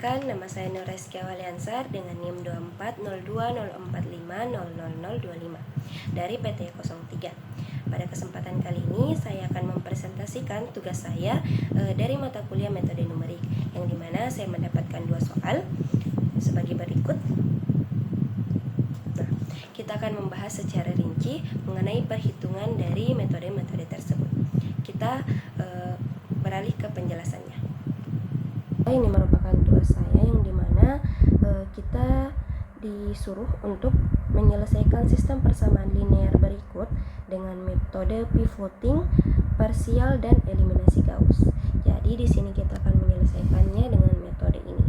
Perkenalkan, nama saya Nur Rizky Awaliansar dengan NIM 24020450000025 dari PT 03. Pada kesempatan kali ini saya akan mempresentasikan tugas saya dari mata kuliah metode numerik, yang dimana saya mendapatkan 2 soal sebagai berikut. Nah, kita akan membahas secara rinci mengenai perhitungan dari metode-metode tersebut. Kita beralih ke penjelasannya. Ini merupakan tugas saya yang dimana kita disuruh untuk menyelesaikan sistem persamaan linear berikut dengan metode pivoting, parsial, dan eliminasi Gauss. Jadi di sini kita akan menyelesaikannya dengan metode ini.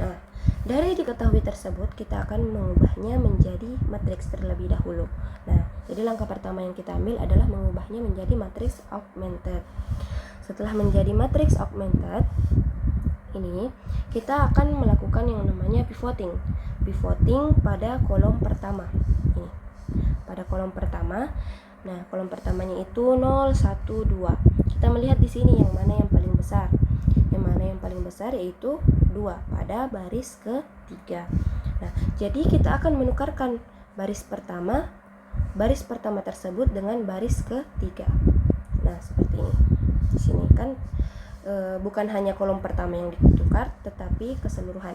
Nah, dari diketahui tersebut kita akan mengubahnya menjadi matriks terlebih dahulu. Nah, jadi langkah pertama yang kita ambil adalah mengubahnya menjadi matriks augmented. Setelah menjadi matriks augmented, ini kita akan melakukan yang namanya pivoting pada kolom pertama ini, pada kolom pertama. Nah, kolom pertamanya itu 0, 1, 2. Kita melihat di sini yang mana yang paling besar. Yang mana yang paling besar yaitu 2 pada baris ketiga. Nah, jadi kita akan menukarkan baris pertama tersebut dengan baris ketiga. Nah, seperti ini. Di sini kan bukan hanya kolom pertama yang ditukar, tetapi keseluruhan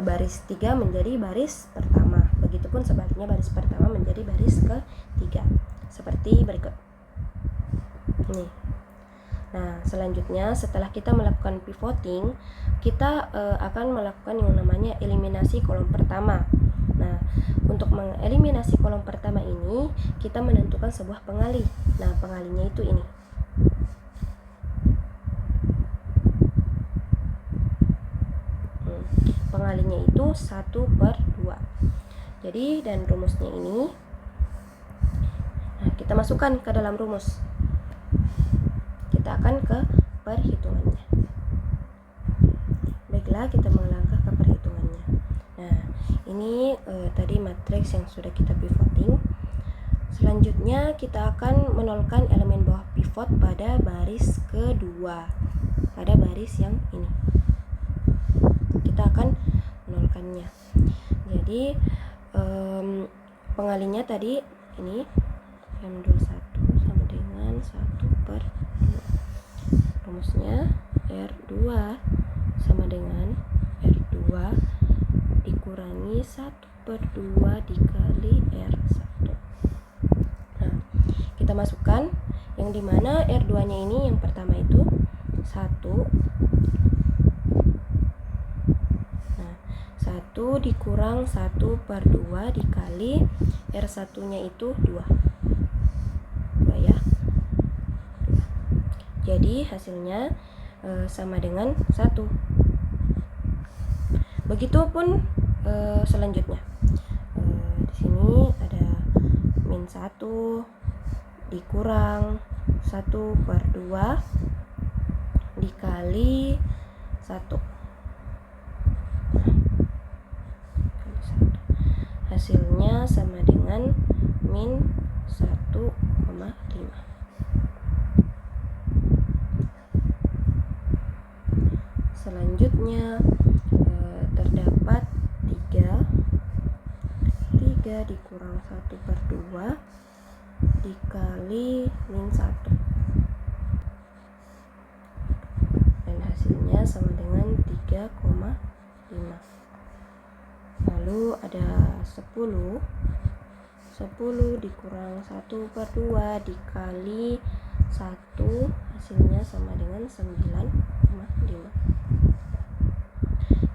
baris 3 menjadi baris pertama. Begitupun sebaliknya, baris pertama menjadi baris ketiga. Seperti berikut. Ini. Nah, selanjutnya setelah kita melakukan pivoting, kita akan melakukan yang namanya eliminasi kolom pertama. Nah, untuk mengeliminasi kolom pertama ini, kita menentukan sebuah pengalih. Nah, pengalihnya itu ini. Pengalihnya itu 1/2. Jadi, dan rumusnya ini, nah, kita masukkan ke dalam rumus. Kita akan ke perhitungannya. Baiklah, kita melangkah ke perhitungannya. Nah, ini tadi matriks yang sudah kita pivoting. Selanjutnya kita akan menolkan elemen bawah pivot pada baris kedua, pada baris yang ini. Kita akan menolkannya. Jadi pengalihnya tadi ini M21 sama dengan 1/2. Rumusnya R2 sama dengan R2 dikurangi 1/2 dikali R1. Nah, kita masukkan yang dimana R2 nya ini yang pertama itu 1. 1 dikurang 1/2 dikali R1 nya itu 2 ya. 2. Jadi hasilnya sama dengan 1. Begitupun selanjutnya. Di sini ada -1 dikurang 1/2 dikali 1. Hasilnya sama dengan -1,5. Selanjutnya terdapat 3 dikurang 1/2 dikali -1, dan hasilnya sama dengan 3,5. Lalu ada 10 dikurang 1/2 dikali 1, hasilnya sama dengan 9,5.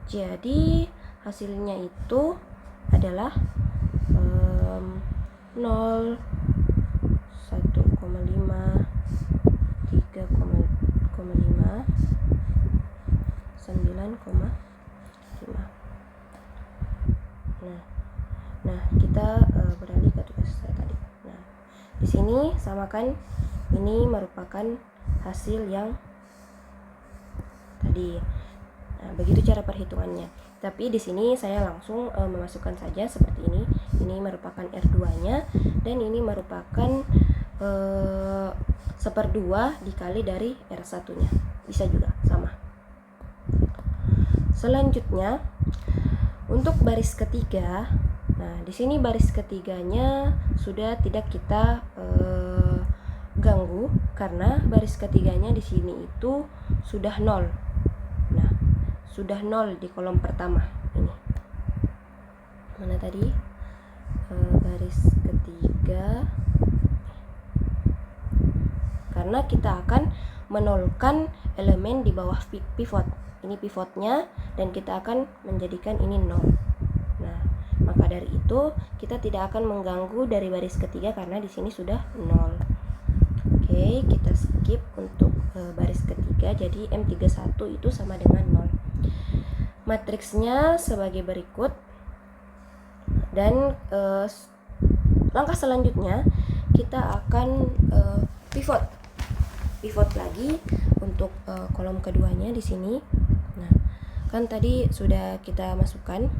Jadi hasilnya itu adalah 0, 1,5, 3,5, 9,5. Nah, kita beralih ke tugas saya tadi. Nah, di sini samakan, ini merupakan hasil yang tadi. Nah, begitu cara perhitungannya. Tapi di sini saya langsung memasukkan saja seperti ini. Ini merupakan R2-nya dan ini merupakan 1/2 dikali dari R1-nya. Bisa juga sama. Selanjutnya untuk baris ketiga, nah di sini baris ketiganya sudah tidak kita ganggu karena baris ketiganya di sini itu sudah 0. Nah, sudah 0 di kolom pertama ini. Mana tadi? Baris ketiga. Karena kita akan menolkan elemen di bawah pivot. Ini pivotnya dan kita akan menjadikan ini 0. Nah, maka dari itu kita tidak akan mengganggu dari baris ketiga karena di sini sudah 0. Oke, kita skip untuk baris ketiga. Jadi M31 itu sama dengan 0. Matriksnya sebagai berikut. Dan langkah selanjutnya kita akan pivot lagi untuk kolom keduanya di sini. Nah, kan tadi sudah kita masukkan.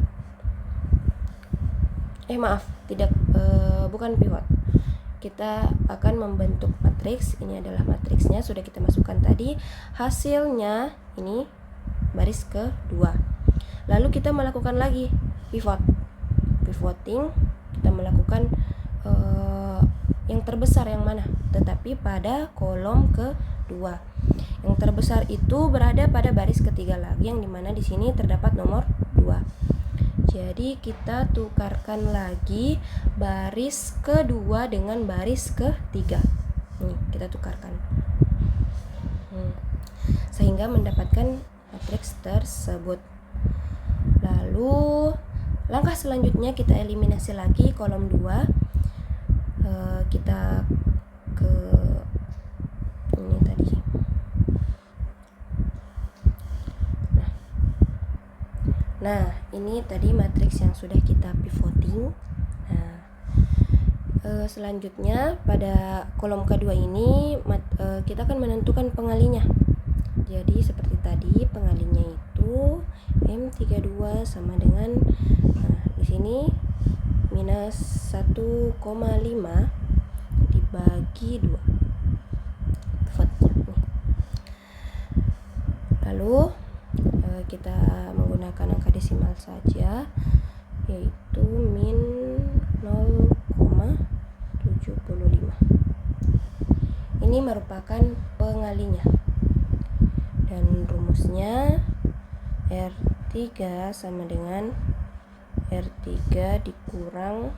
Bukan pivot. Kita akan membentuk matriks. Ini adalah matriksnya, sudah kita masukkan tadi. Hasilnya ini baris kedua. Lalu kita melakukan lagi pivoting. Kita melakukan yang terbesar yang mana? Tetapi pada kolom kedua. Yang terbesar itu berada pada baris ketiga lagi, yang dimana di sini terdapat nomor 2. Jadi kita tukarkan lagi baris kedua dengan baris ketiga. Nih, kita tukarkan. Sehingga mendapatkan matriks tersebut. Lalu langkah selanjutnya kita eliminasi lagi kolom 2. Kita ke ini tadi. Nah, ini tadi matriks yang sudah kita pivoting. Nah, selanjutnya pada kolom kedua ini kita akan menentukan pengalinya. Jadi seperti tadi pengalinya itu M32 sama dengan di sini minus 1,5 dibagi 2 pivotnya. Lalu kita menggunakan angka desimal saja, yaitu min 0,75. Ini merupakan pengalinya. Dan rumusnya R3 sama dengan R3 dikurang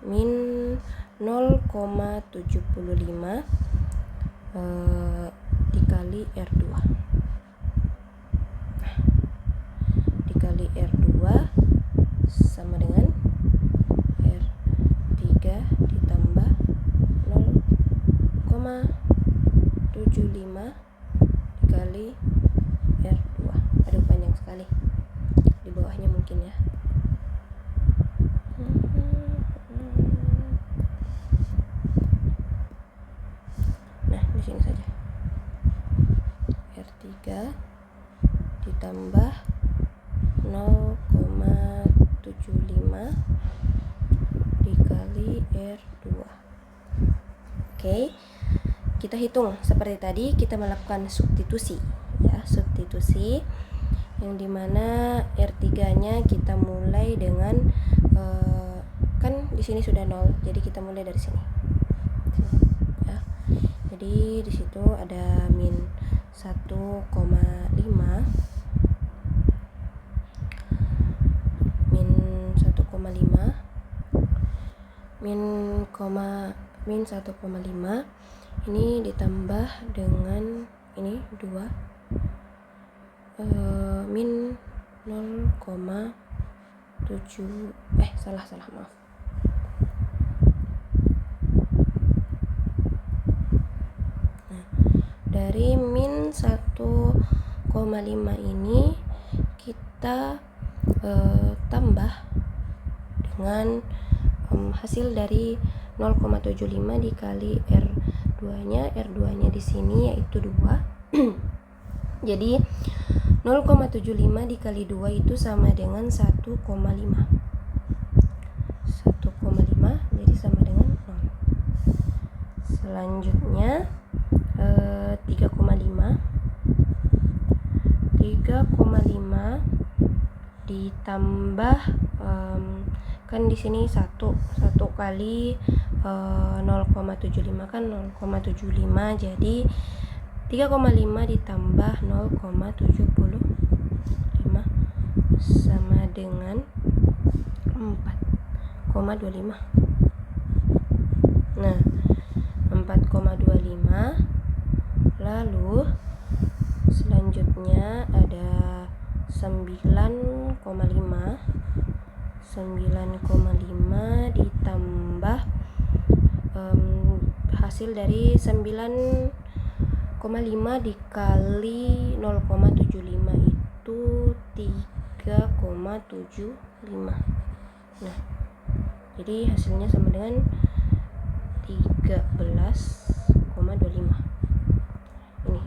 min 0,75 dikali R2. Dikali R2 sama dengan R3 ditambah 0,75 dikali R2. Aduh, panjang sekali. Di bawahnya mungkin ya. Nah, di sini saja. R3 ditambah 0,75 dikali R2. Oke. Kita hitung seperti tadi, kita melakukan substitusi ya, substitusi yang dimana R3-nya kita mulai dengan kan di sini sudah 0, jadi kita mulai dari sini ya. Jadi di situ ada min 1,5 min 1,5 ini ditambah dengan ini 2 min 0,7 salah maaf. Nah, dari min 1,5 ini kita tambah dengan hasil dari 0,75 dikali R2-nya. R2-nya di sini yaitu 2. Jadi 0,75 dikali 2 itu sama dengan 1,5. 1,5 jadi sama dengan 0. Selanjutnya 3,5 ditambah kan di sini 1 kali 0,75 kan 0,75, jadi 3,5 ditambah 0,75 sama dengan 4,25. Nah, 4,25. Lalu selanjutnya ada 9,5 ditambah hasil dari 9,5 dikali 0,75 itu 3,75. Nah, jadi hasilnya sama dengan 13,25 ini.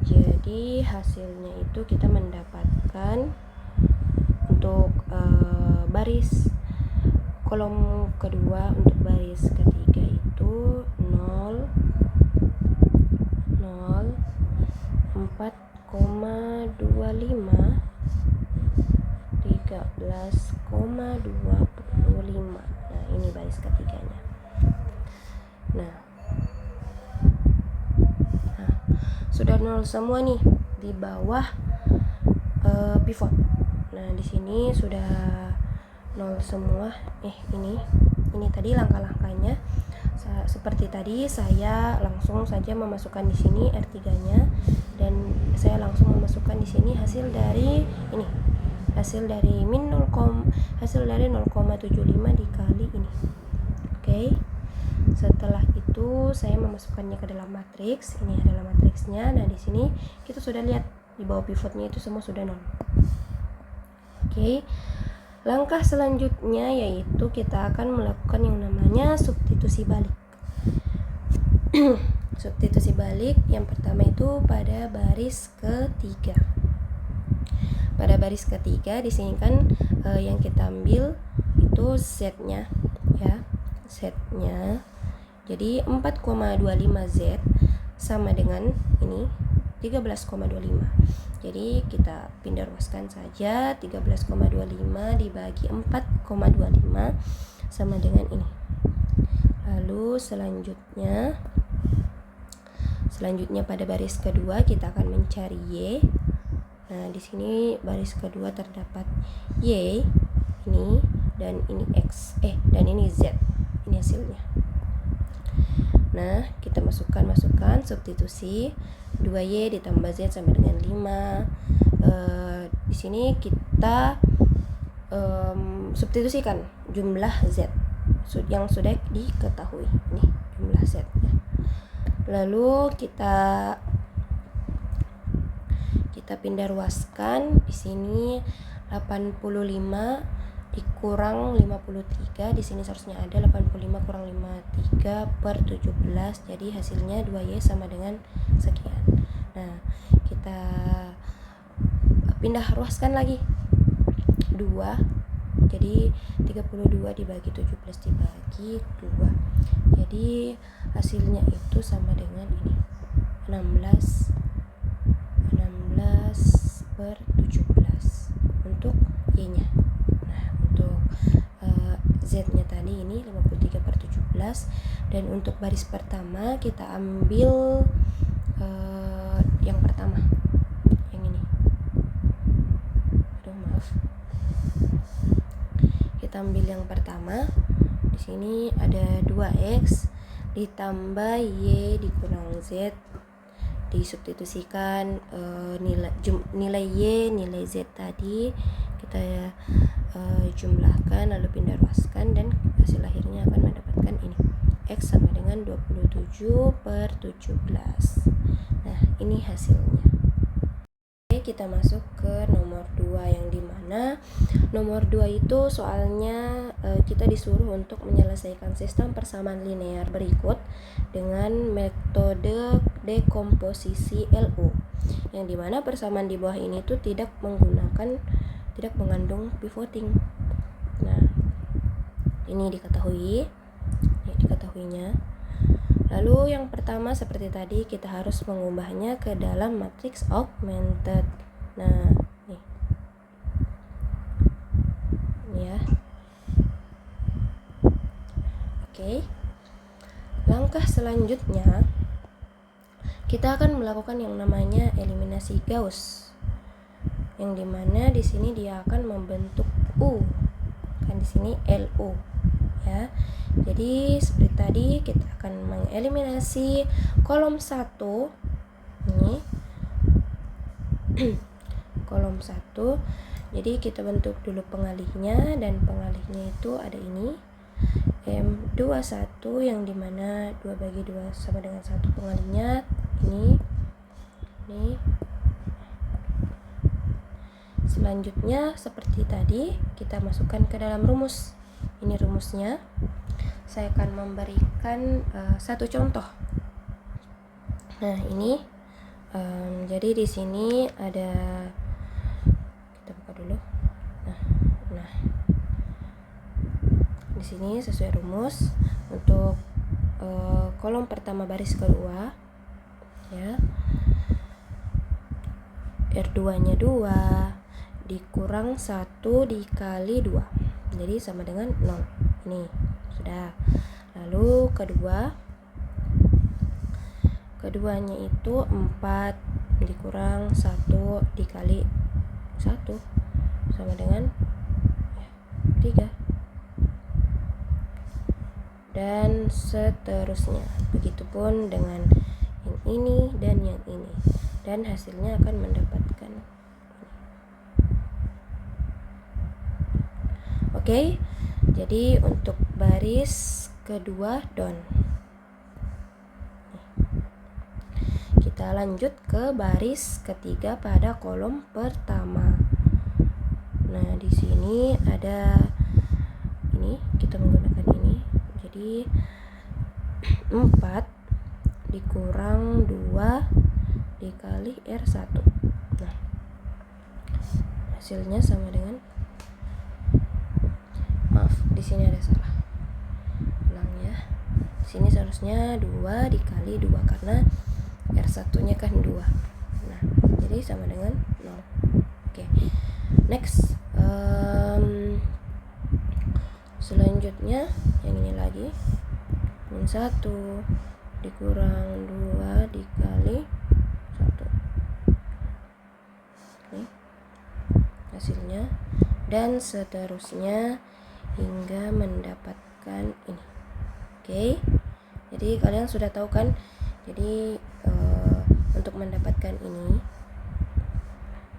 Jadi hasilnya itu kita mendapatkan untuk baris kolom kedua, untuk baris ketiga itu 0, 4,25, 13,25. Nah, ini baris ketiganya. Nah, sudah 0 semua nih di bawah pivot. Nah, di sini sudah 0 semua. Ini tadi langkah-langkahnya. Seperti tadi saya langsung saja memasukkan di sini R3-nya, dan saya langsung memasukkan di sini hasil dari ini. Hasil dari 0,75 dikali ini. Oke. Setelah itu saya memasukkannya ke dalam matriks. Ini adalah matriksnya. Nah, di sini kita sudah lihat di bawah pivotnya itu semua sudah 0. Oke. Langkah selanjutnya yaitu kita akan melakukan yang namanya substitusi balik. Substitusi balik yang pertama itu pada baris ketiga. Pada baris ketiga di sini kan yang kita ambil itu Z-nya ya. Z-nya. Jadi 4,25Z sama dengan ini 13,25. Jadi kita pindah ruaskan saja, 13,25 dibagi 4,25 sama dengan ini. Lalu selanjutnya pada baris kedua kita akan mencari Y. Nah, di sini baris kedua terdapat Y ini, dan ini X dan ini Z. Ini hasilnya. Nah, kita masukkan substitusi 2Y ditambah Z sama dengan 5. Di sini kita substitusikan jumlah Z yang sudah diketahui. Ini jumlah Z. Lalu kita pindah ruaskan. Di sini 85 dikurang 53, di sini seharusnya ada 85 kurang 53 per 17, jadi hasilnya 2Y sama dengan sekian. Nah, kita pindah ruaskan lagi 2, jadi 32 dibagi 17 dibagi 2, jadi hasilnya itu sama dengan ini 16 per 17 untuk Y-nya. Z-nya tadi ini 53 per 17, dan untuk baris pertama kita ambil yang pertama, yang ini. Kita ambil yang pertama. Di sini ada 2X ditambah Y dikurang Z, disubstitusikan nilai Y, nilai Z tadi kita jumlahkan, lalu pindah ruaskan, dan hasil akhirnya akan mendapatkan ini X sama dengan 27 per 17. Nah, ini hasilnya. Oke, kita masuk ke nomor 2, yang dimana nomor 2 itu soalnya kita disuruh untuk menyelesaikan sistem persamaan linear berikut dengan metode dekomposisi LU, yang dimana persamaan di bawah ini tuh tidak mengandung pivoting. Nah, ini diketahuinya. Lalu yang pertama seperti tadi kita harus mengubahnya ke dalam matriks augmented. Nah, nih. Ini ya. Oke. Langkah selanjutnya kita akan melakukan yang namanya eliminasi Gauss. Yang dimana di sini dia akan membentuk U. Kan di sini LU. Ya. Jadi seperti tadi kita akan mengeliminasi kolom 1 ini kolom 1. Jadi kita bentuk dulu pengalihnya, dan pengalihnya itu ada ini M21 yang dimana 2/2 sama dengan 1 pengalihnya ini. Selanjutnya seperti tadi kita masukkan ke dalam rumus. Ini rumusnya. Saya akan memberikan satu contoh. Nah, ini jadi di sini ada, kita buka dulu. Nah, di sini sesuai rumus untuk kolom pertama baris kedua, ya, R2-nya 2 dikurang 1 dikali 2, jadi sama dengan 0. Ini sudah. Lalu keduanya itu 4 dikurang 1 dikali 1 sama dengan 3, dan seterusnya. Begitupun dengan yang ini dan yang ini, dan hasilnya akan mendapatkan. Oke, jadi untuk baris kedua done. Kita lanjut ke baris ketiga pada kolom pertama. Nah, di sini ada ini, kita menggunakan ini. Jadi 4 dikurang 2 dikali R1. Nah, hasilnya sama dengan, maaf, di sini ada salah. Ulang ya. Di sini seharusnya 2 dikali 2 karena R1-nya kan 2. Nah, jadi sama dengan 0. Oke. Next. Selanjutnya yang ini lagi. Min 1 dikurang 2 dikali 1. Oke. Hasilnya, dan seterusnya hingga mendapatkan ini. Oke. Jadi kalian sudah tahu kan? Jadi untuk mendapatkan ini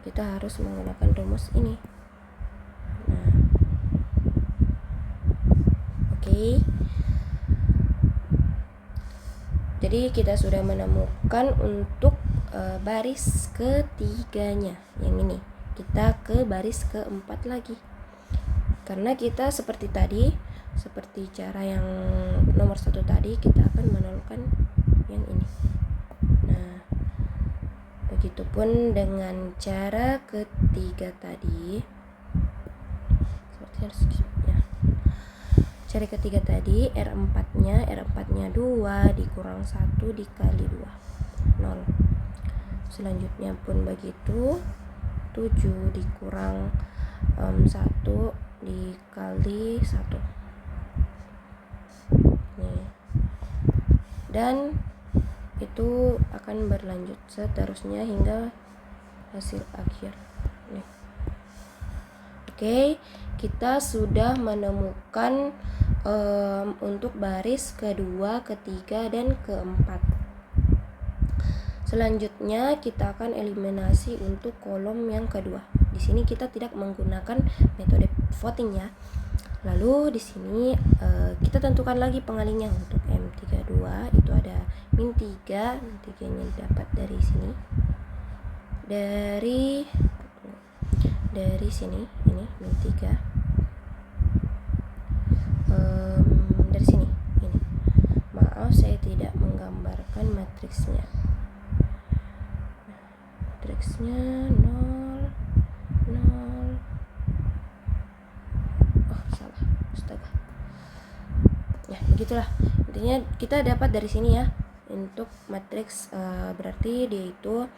kita harus menggunakan rumus ini. Nah, oke. Jadi kita sudah menemukan untuk baris ketiganya yang ini. Kita ke baris keempat lagi. Karena kita seperti tadi, seperti cara yang nomor 1 tadi, kita akan menolkan yang ini. Nah, begitupun dengan cara ketiga tadi. Ya. Cara ketiga tadi R4-nya 2 dikurang 1 dikali 2, 0. Selanjutnya pun begitu, 7 dikurang 1 dikali 1. Nih. Dan itu akan berlanjut seterusnya hingga hasil akhir. Nih. Oke, kita sudah menemukan untuk baris kedua, ketiga, dan keempat. Selanjutnya kita akan eliminasi untuk kolom yang kedua. Di sini kita tidak menggunakan metode voting ya. Lalu di sini kita tentukan lagi pengalihnya. Untuk M32 itu ada min 3, min 3-nya dapat dari sini. Dari sini, ini min 3. Dari sini, ini. Maaf, saya tidak menggambarkan matriksnya. Matriksnya 0, 0. Oh, salah. Astaga. Ya, begitulah. Intinya kita dapat dari sini ya. Untuk matriks berarti dia itu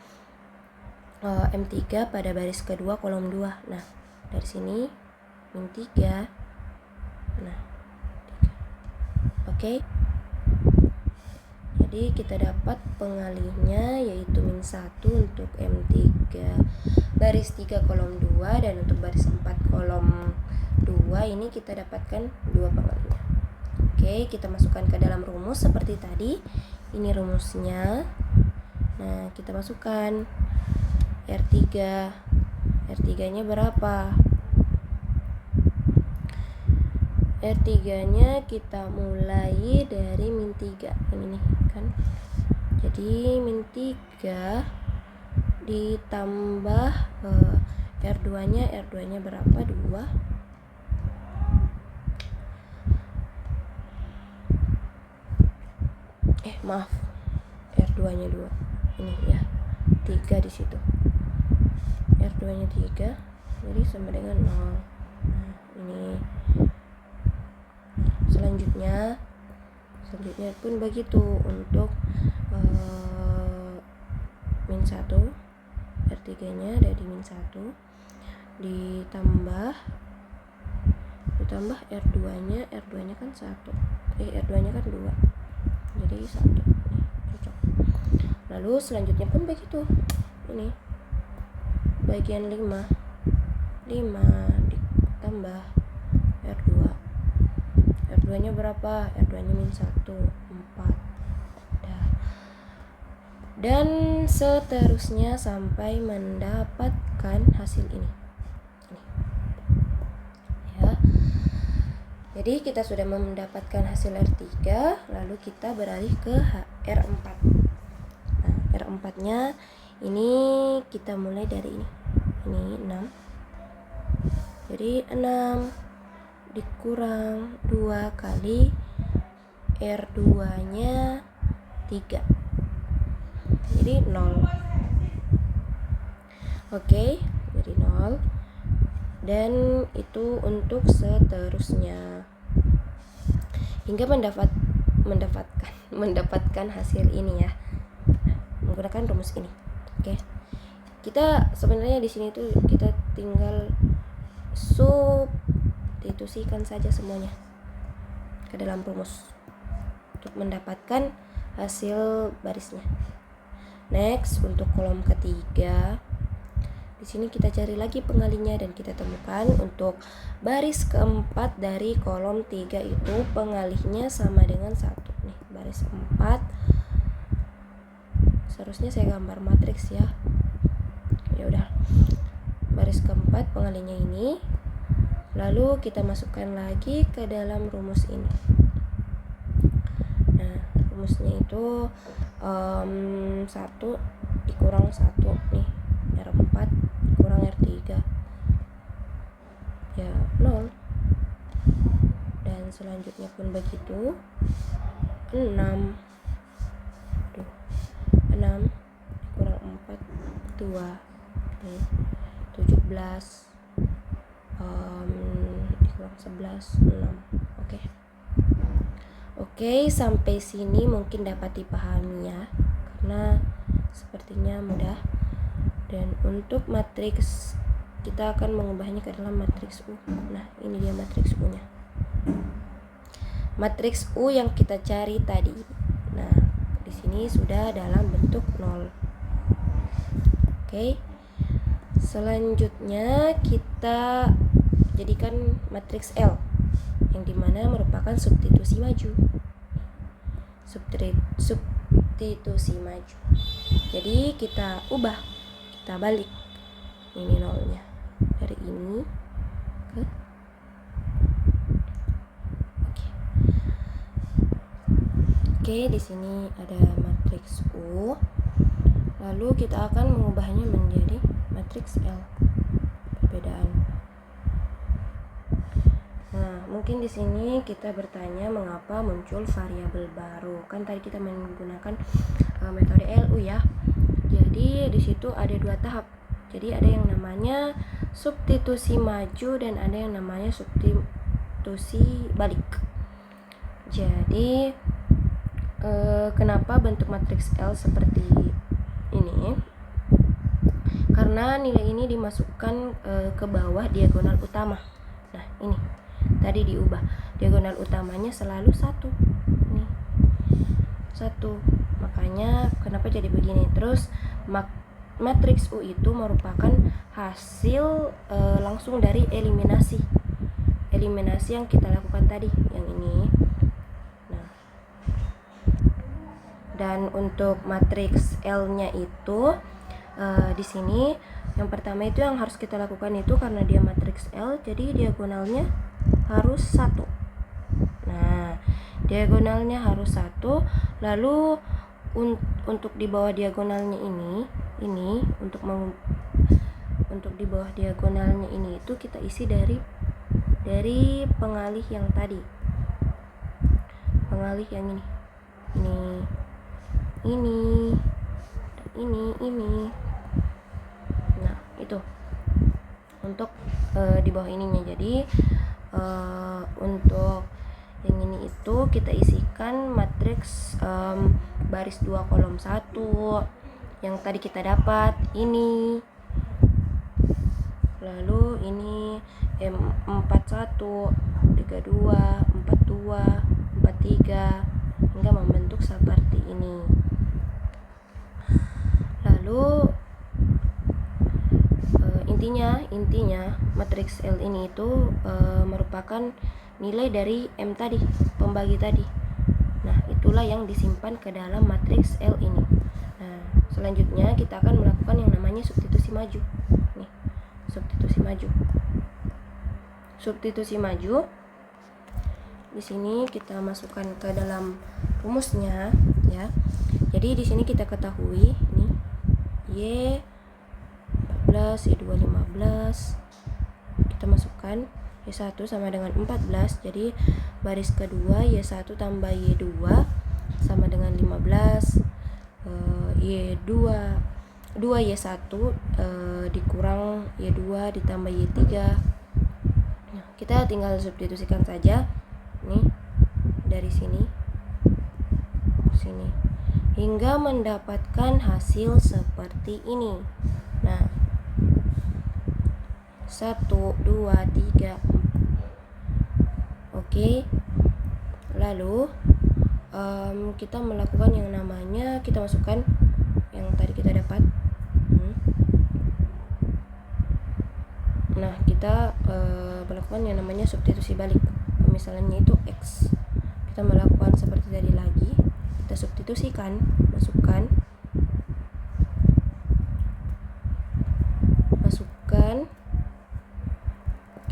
M3 pada baris kedua kolom 2. Nah, dari sini min 3. Nah, 3. Oke. Jadi kita dapat pengalihnya yaitu min 1 untuk M3 baris 3 kolom 2, dan untuk baris 4 kolom 2 ini kita dapatkan 2 pengalihnya. Oke, kita masukkan ke dalam rumus seperti tadi. Ini rumusnya. Nah, kita masukkan R3. R3-nya berapa? R3-nya kita mulai dari min 3. Ini nih kan. Jadi min 3 ditambah R2-nya berapa? 2. Maaf. R2-nya 2. Ini ya. 3 di situ. R2-nya 3, jadi sama dengan 0. Nah, ini selanjutnya pun begitu untuk min 1. R3-nya dari min 1 ditambah R2-nya kan 1. R2-nya kan 2. Jadi 1. Nih, cocok. Lalu selanjutnya pun begitu. Ini bagian 5 ditambah R2-nya berapa? R2-nya min 1, 4. Dan seterusnya sampai mendapatkan hasil ini. Ya. Jadi kita sudah mendapatkan hasil R3, lalu kita beralih ke R4. Nah, R4-nya ini kita mulai dari ini. Ini 6. Jadi 6 dikurang 2 kali R2-nya 3. Jadi 0. Oke, jadi 0. Dan itu untuk seterusnya hingga mendapatkan hasil ini ya. Nah, menggunakan rumus ini. Oke. Kita sebenarnya di sini tuh kita tinggal substitusikan saja semuanya ke dalam rumus untuk mendapatkan hasil barisnya. Next, untuk kolom ketiga, di sini kita cari lagi pengalihnya dan kita temukan untuk baris keempat dari kolom 3 itu pengalihnya sama dengan 1. Nih, baris 4. Seharusnya saya gambar matriks ya. Ya udah. Baris keempat pengalihnya ini. Lalu kita masukkan lagi ke dalam rumus ini. Nah, rumusnya itu 1 dikurang 1 nih, R4 kurang R3 ya 0. Dan selanjutnya pun begitu. 6 kurang 4 2 nih, 17 dikurang 11 6. Oke, sampai sini mungkin dapat dipahami ya, karena sepertinya mudah. Dan untuk matriks kita akan mengubahnya ke dalam matriks U. Nah, ini dia matriks U-nya. Matriks U yang kita cari tadi. Nah, di sini sudah dalam bentuk 0. Oke. Selanjutnya kita jadikan matriks L yang dimana merupakan substitusi maju. Substitusi maju. Jadi kita ubah, kita balik ini nolnya dari ini ke Oke, di sini ada matriks U. Lalu kita akan mengubahnya menjadi matriks L. Perbedaan. Nah, mungkin di sini kita bertanya mengapa muncul variabel baru. Kan tadi kita menggunakan metode LU ya. Jadi di situ ada 2 tahap. Jadi ada yang namanya substitusi maju dan ada yang namanya substitusi balik. Jadi kenapa bentuk matriks L seperti ini? Karena nilai ini dimasukkan ke bawah diagonal utama. Nah, ini tadi diubah. Diagonal utamanya selalu 1. Nih. 1. Makanya kenapa jadi begini? Terus matriks U itu merupakan hasil langsung dari eliminasi yang kita lakukan tadi, yang ini. Nah, dan untuk matriks L-nya itu di sini yang pertama itu yang harus kita lakukan itu karena dia matriks L, jadi diagonalnya harus 1. Nah, diagonalnya harus 1. Lalu untuk di bawah diagonalnya ini untuk di bawah diagonalnya ini itu kita isi dari pengalih yang tadi. Pengalih yang ini. Nah, itu untuk di bawah ininya. Jadi untuk yang ini itu kita isikan matriks baris 2 kolom 1 yang tadi kita dapat ini. Lalu ini 41, 32, 42, 43 hingga membentuk seperti ini. Lalu intinya matriks L ini itu merupakan nilai dari M tadi, pembagi tadi. Nah, itulah yang disimpan ke dalam matriks L ini. Nah, selanjutnya kita akan melakukan yang namanya substitusi maju. Nih, substitusi maju. Di sini kita masukkan ke dalam rumusnya, ya. Jadi di sini kita ketahui nih Y14, Y2 15. Kita masukkan Y1 sama dengan 14. Jadi baris kedua Y1 tambah Y2 sama dengan 15. Y2 2Y1 dikurang Y2 ditambah Y3. Nah, kita tinggal substitusikan saja nih dari sini hingga mendapatkan hasil seperti ini. Nah, 1, 2, 3. Oke. Lalu kita melakukan yang namanya, kita masukkan yang tadi kita dapat. Nah, kita melakukan yang namanya substitusi balik. Pemisahannya itu X. Kita melakukan seperti tadi lagi. Kita substitusikan, masukkan.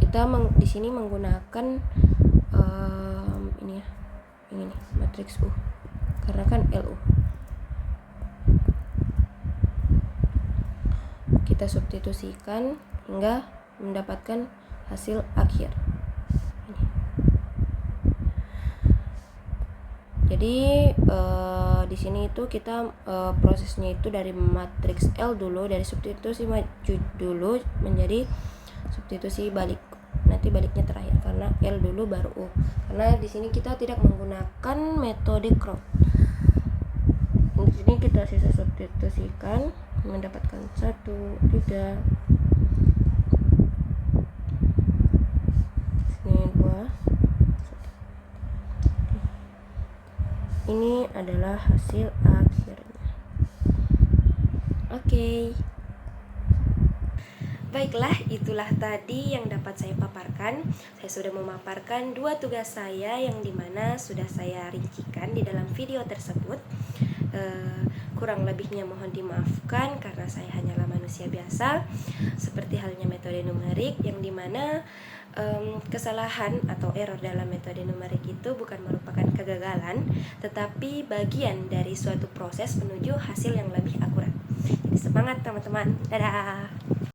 Kita di sini menggunakan ini ya, ini matriks U. Karena kan LU. Kita substitusikan hingga mendapatkan hasil akhir. Ini. Jadi di sini itu kita prosesnya itu dari matriks L dulu, dari substitusi maju dulu menjadi substitusi balik. Nanti baliknya terakhir karena L dulu baru U. Karena di sini kita tidak menggunakan metode crop. Di sini kita sisa substitusikan mendapatkan 1, 3. Sini 2. Ini adalah hasil akhirnya. Oke. Baiklah, itulah tadi yang dapat saya paparkan. Saya sudah memaparkan 2 tugas saya yang dimana sudah saya rincikan di dalam video tersebut. Kurang lebihnya mohon dimaafkan karena saya hanyalah manusia biasa. Seperti halnya metode numerik yang dimana kesalahan atau error dalam metode numerik itu bukan merupakan kegagalan, tetapi bagian dari suatu proses menuju hasil yang lebih akurat. Jadi semangat teman-teman. Dadah.